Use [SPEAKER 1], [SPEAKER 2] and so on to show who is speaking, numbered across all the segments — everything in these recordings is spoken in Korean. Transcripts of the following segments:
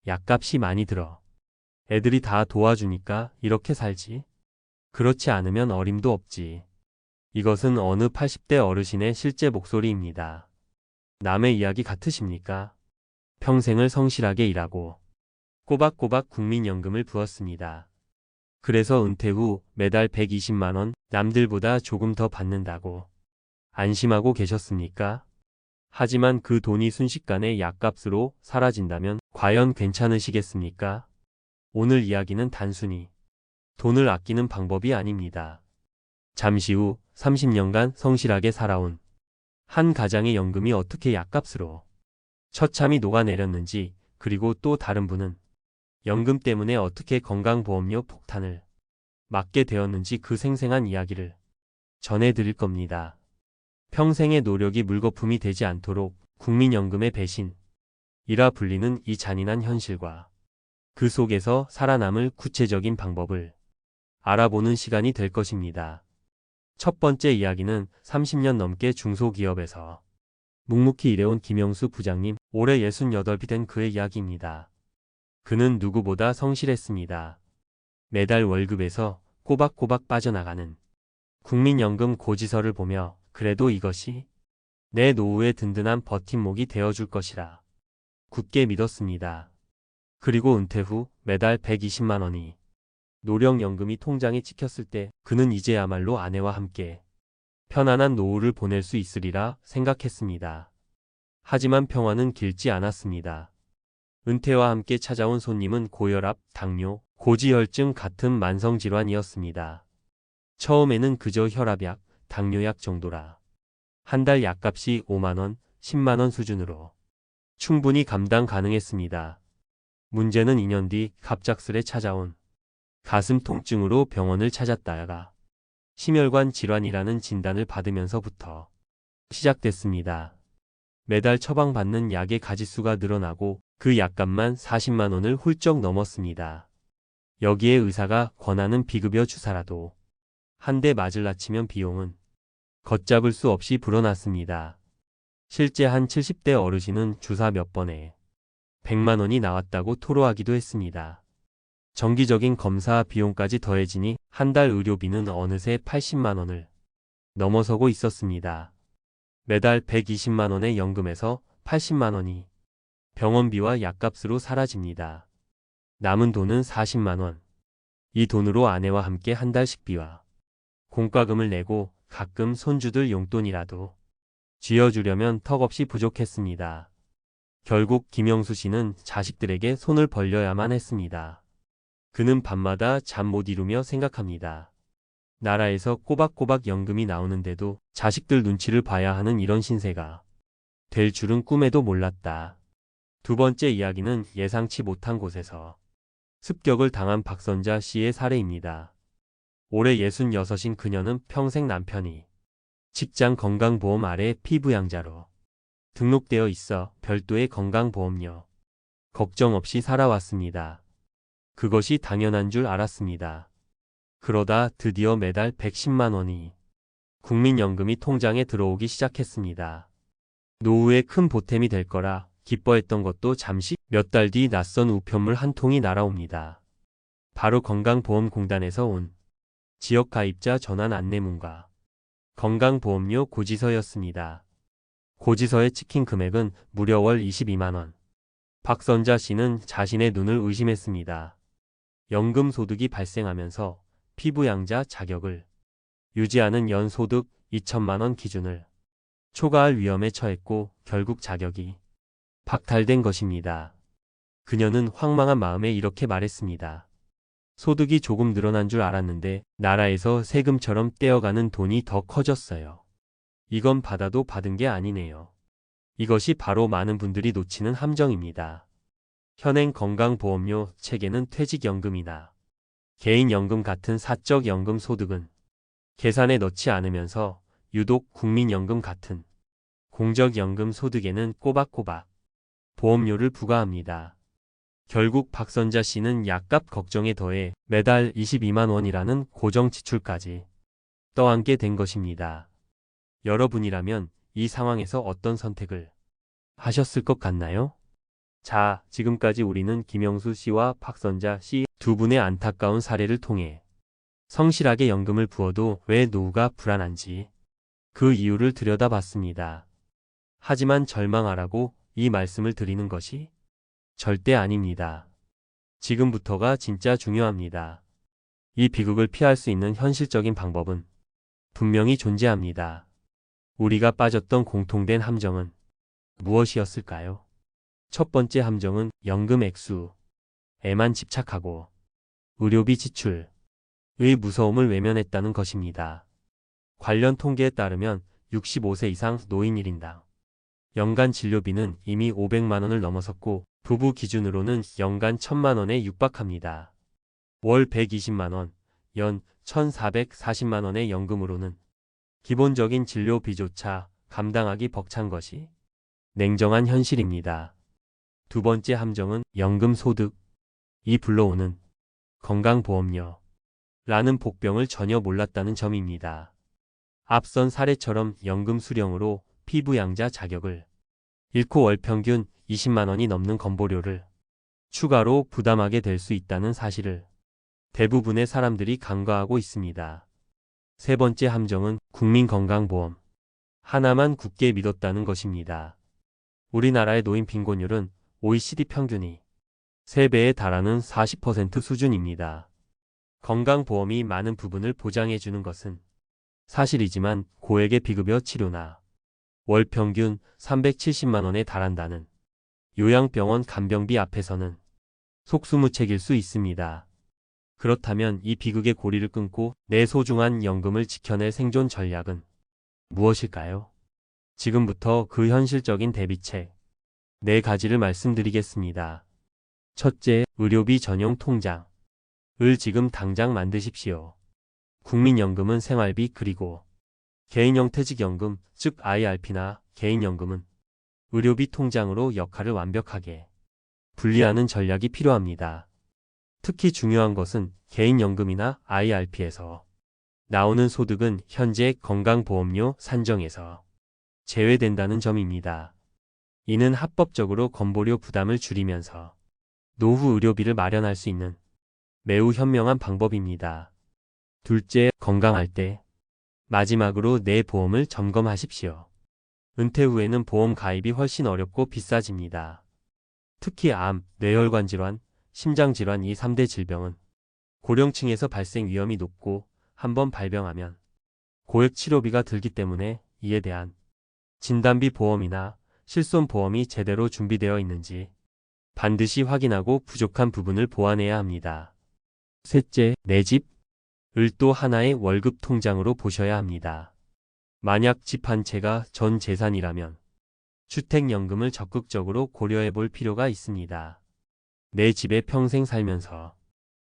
[SPEAKER 1] 약값이 많이 들어. 애들이 다 도와주니까 이렇게 살지. 그렇지 않으면 어림도 없지. 이것은 어느 80대 어르신의 실제 목소리입니다. 남의 이야기 같으십니까? 평생을 성실하게 일하고 꼬박꼬박 국민연금을 부었습니다. 그래서 은퇴 후 매달 120만 원 남들보다 조금 더 받는다고 안심하고 계셨습니까? 하지만 그 돈이 순식간에 약값으로 사라진다면 과연 괜찮으시겠습니까? 오늘 이야기는 단순히 돈을 아끼는 방법이 아닙니다. 잠시 후 30년간 성실하게 살아온 한 가장의 연금이 어떻게 약값으로 처참히 녹아내렸는지, 그리고 또 다른 분은 연금 때문에 어떻게 건강보험료 폭탄을 맞게 되었는지 그 생생한 이야기를 전해드릴 겁니다. 평생의 노력이 물거품이 되지 않도록 국민연금의 배신이라 불리는 이 잔인한 현실과 그 속에서 살아남을 구체적인 방법을 알아보는 시간이 될 것입니다. 첫 번째 이야기는 30년 넘게 중소기업에서 묵묵히 일해온 김영수 부장님, 올해 68이 된 그의 이야기입니다. 그는 누구보다 성실했습니다. 매달 월급에서 꼬박꼬박 빠져나가는 국민연금 고지서를 보며 그래도 이것이 내 노후의 든든한 버팀목이 되어줄 것이라 굳게 믿었습니다. 그리고 은퇴 후 매달 120만 원이 노령연금이 통장에 찍혔을 때 그는 이제야말로 아내와 함께 편안한 노후를 보낼 수 있으리라 생각했습니다. 하지만 평화는 길지 않았습니다. 은퇴와 함께 찾아온 손님은 고혈압, 당뇨, 고지혈증 같은 만성질환이었습니다. 처음에는 그저 혈압약, 당뇨약 정도라 한 달 약값이 5만 원, 10만 원 수준으로 충분히 감당 가능했습니다. 문제는 2년 뒤 갑작스레 찾아온 가슴 통증으로 병원을 찾았다가 심혈관 질환이라는 진단을 받으면서부터 시작됐습니다. 매달 처방받는 약의 가지수가 늘어나고 그 약값만 40만 원을 훌쩍 넘었습니다. 여기에 의사가 권하는 비급여 주사라도 한 대 맞을라 치면 비용은 걷잡을 수 없이 불어났습니다. 실제 한 70대 어르신은 주사 몇 번에 100만 원이 나왔다고 토로하기도 했습니다. 정기적인 검사 비용까지 더해지니 한 달 의료비는 어느새 80만 원을 넘어서고 있었습니다. 매달 120만 원의 연금에서 80만 원이 병원비와 약값으로 사라집니다. 남은 돈은 40만 원. 이 돈으로 아내와 함께 한 달 식비와 공과금을 내고 가끔 손주들 용돈이라도 쥐어주려면 턱없이 부족했습니다. 결국 김영수 씨는 자식들에게 손을 벌려야만 했습니다. 그는 밤마다 잠 못 이루며 생각합니다. 나라에서 꼬박꼬박 연금이 나오는데도 자식들 눈치를 봐야 하는 이런 신세가 될 줄은 꿈에도 몰랐다. 두 번째 이야기는 예상치 못한 곳에서 습격을 당한 박선자 씨의 사례입니다. 올해 66인 그녀는 평생 남편이 직장 건강보험 아래 피부양자로 등록되어 있어 별도의 건강보험료 걱정 없이 살아왔습니다. 그것이 당연한 줄 알았습니다. 그러다 드디어 매달 110만 원이 국민연금이 통장에 들어오기 시작했습니다. 노후에 큰 보탬이 될 거라 기뻐했던 것도 잠시 몇 달 뒤 낯선 우편물 한 통이 날아옵니다. 바로 건강보험공단에서 온 지역가입자 전환 안내문과 건강보험료 고지서였습니다. 고지서에 찍힌 금액은 무려 월 22만 원. 박선자 씨는 자신의 눈을 의심했습니다. 연금 소득이 발생하면서 피부양자 자격을 유지하는 연소득 2천만 원 기준을 초과할 위험에 처했고 결국 자격이 박탈된 것입니다. 그녀는 황망한 마음에 이렇게 말했습니다. 소득이 조금 늘어난 줄 알았는데 나라에서 세금처럼 떼어가는 돈이 더 커졌어요. 이건 받아도 받은 게 아니네요. 이것이 바로 많은 분들이 놓치는 함정입니다. 현행 건강보험료 체계는 퇴직연금이나 개인연금 같은 사적연금 소득은 계산에 넣지 않으면서 유독 국민연금 같은 공적연금 소득에는 꼬박꼬박 보험료를 부과합니다. 결국 박선자 씨는 약값 걱정에 더해 매달 22만 원이라는 고정 지출까지 떠안게 된 것입니다. 여러분이라면 이 상황에서 어떤 선택을 하셨을 것 같나요? 자, 지금까지 우리는 김영수 씨와 박선자 씨 두 분의 안타까운 사례를 통해 성실하게 연금을 부어도 왜 노후가 불안한지 그 이유를 들여다봤습니다. 하지만 절망하라고 이 말씀을 드리는 것이 절대 아닙니다. 지금부터가 진짜 중요합니다. 이 비극을 피할 수 있는 현실적인 방법은 분명히 존재합니다. 우리가 빠졌던 공통된 함정은 무엇이었을까요? 첫 번째 함정은 연금 액수에만 집착하고 의료비 지출의 무서움을 외면했다는 것입니다. 관련 통계에 따르면 65세 이상 노인 1인당 연간 진료비는 이미 500만 원을 넘어섰고 부부 기준으로는 연간 1000만 원에 육박합니다. 월 120만 원, 연 1440만 원의 연금으로는 기본적인 진료비조차 감당하기 벅찬 것이 냉정한 현실입니다. 두 번째 함정은 연금 소득이 불러오는 건강보험료라는 복병을 전혀 몰랐다는 점입니다. 앞선 사례처럼 연금 수령으로 피부양자 자격을 잃고 월 평균 20만 원이 넘는 건보료를 추가로 부담하게 될 수 있다는 사실을 대부분의 사람들이 간과하고 있습니다. 세 번째 함정은 국민건강보험 하나만 굳게 믿었다는 것입니다. 우리나라의 노인 빈곤율은 OECD 평균이 3배에 달하는 40% 수준입니다. 건강보험이 많은 부분을 보장해주는 것은 사실이지만 고액의 비급여 치료나 월 평균 370만 원에 달한다는 요양병원 간병비 앞에서는 속수무책일 수 있습니다. 그렇다면 이 비극의 고리를 끊고 내 소중한 연금을 지켜낼 생존 전략은 무엇일까요? 지금부터 그 현실적인 대비책 4가지를 말씀드리겠습니다. 첫째, 의료비 전용 통장을 지금 당장 만드십시오. 국민연금은 생활비 그리고 개인형 퇴직연금, 즉 IRP나 개인연금은 의료비 통장으로 역할을 완벽하게 분리하는 전략이 필요합니다. 특히 중요한 것은 개인연금이나 IRP에서 나오는 소득은 현재 건강보험료 산정에서 제외된다는 점입니다. 이는 합법적으로 건보료 부담을 줄이면서 노후 의료비를 마련할 수 있는 매우 현명한 방법입니다. 둘째, 건강할 때 마지막으로 내 보험을 점검하십시오. 은퇴 후에는 보험 가입이 훨씬 어렵고 비싸집니다. 특히 암, 뇌혈관 질환, 심장질환 이 3대 질병은 고령층에서 발생 위험이 높고 한번 발병하면 고액 치료비가 들기 때문에 이에 대한 진단비 보험이나 실손보험이 제대로 준비되어 있는지 반드시 확인하고 부족한 부분을 보완해야 합니다. 셋째, 내 집을 또 하나의 월급 통장으로 보셔야 합니다. 만약 집 한 채가 전 재산이라면 주택연금을 적극적으로 고려해 볼 필요가 있습니다. 내 집에 평생 살면서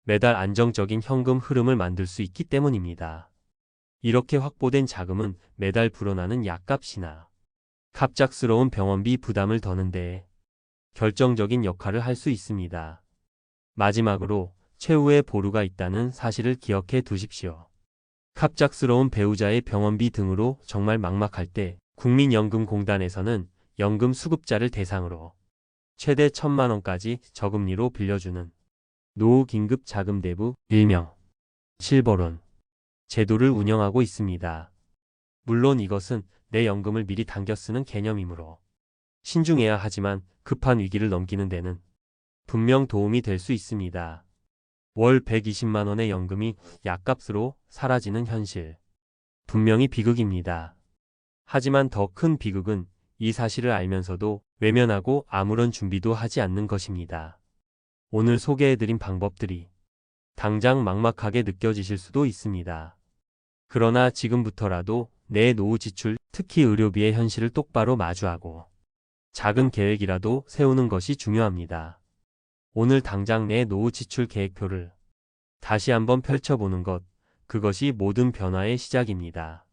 [SPEAKER 1] 매달 안정적인 현금 흐름을 만들 수 있기 때문입니다. 이렇게 확보된 자금은 매달 불어나는 약값이나 갑작스러운 병원비 부담을 더는 데 결정적인 역할을 할 수 있습니다. 마지막으로 최후의 보루가 있다는 사실을 기억해 두십시오. 갑작스러운 배우자의 병원비 등으로 정말 막막할 때 국민연금공단에서는 연금 수급자를 대상으로 최대 1000만 원까지 저금리로 빌려주는 노후 긴급 자금 대부 일명 실버론 제도를 운영하고 있습니다. 물론 이것은 내 연금을 미리 당겨 쓰는 개념이므로 신중해야 하지만 급한 위기를 넘기는 데는 분명 도움이 될 수 있습니다. 월 120만 원의 연금이 약값으로 사라지는 현실. 분명히 비극입니다. 하지만 더 큰 비극은 이 사실을 알면서도 외면하고 아무런 준비도 하지 않는 것입니다. 오늘 소개해드린 방법들이 당장 막막하게 느껴지실 수도 있습니다. 그러나 지금부터라도 내 노후 지출, 특히 의료비의 현실을 똑바로 마주하고 작은 계획이라도 세우는 것이 중요합니다. 오늘 당장 내 노후 지출 계획표를 다시 한번 펼쳐보는 것, 그것이 모든 변화의 시작입니다.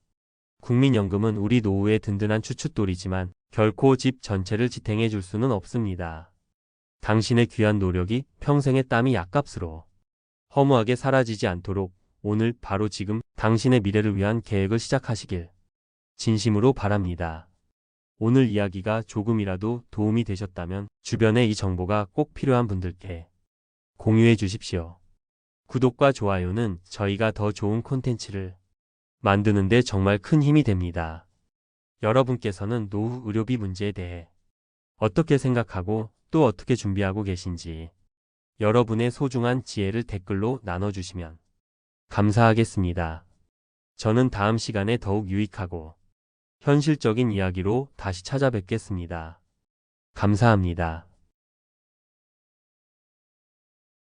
[SPEAKER 1] 국민연금은 우리 노후의 든든한 추춧돌이지만 결코 집 전체를 지탱해 줄 수는 없습니다. 당신의 귀한 노력이 평생의 땀이 약값으로 허무하게 사라지지 않도록 오늘 바로 지금 당신의 미래를 위한 계획을 시작하시길 진심으로 바랍니다. 오늘 이야기가 조금이라도 도움이 되셨다면 주변에 이 정보가 꼭 필요한 분들께 공유해 주십시오. 구독과 좋아요는 저희가 더 좋은 콘텐츠를 만드는데 정말 큰 힘이 됩니다. 여러분께서는 노후 의료비 문제에 대해 어떻게 생각하고 또 어떻게 준비하고 계신지 여러분의 소중한 지혜를 댓글로 나눠주시면 감사하겠습니다. 저는 다음 시간에 더욱 유익하고 현실적인 이야기로 다시 찾아뵙겠습니다. 감사합니다.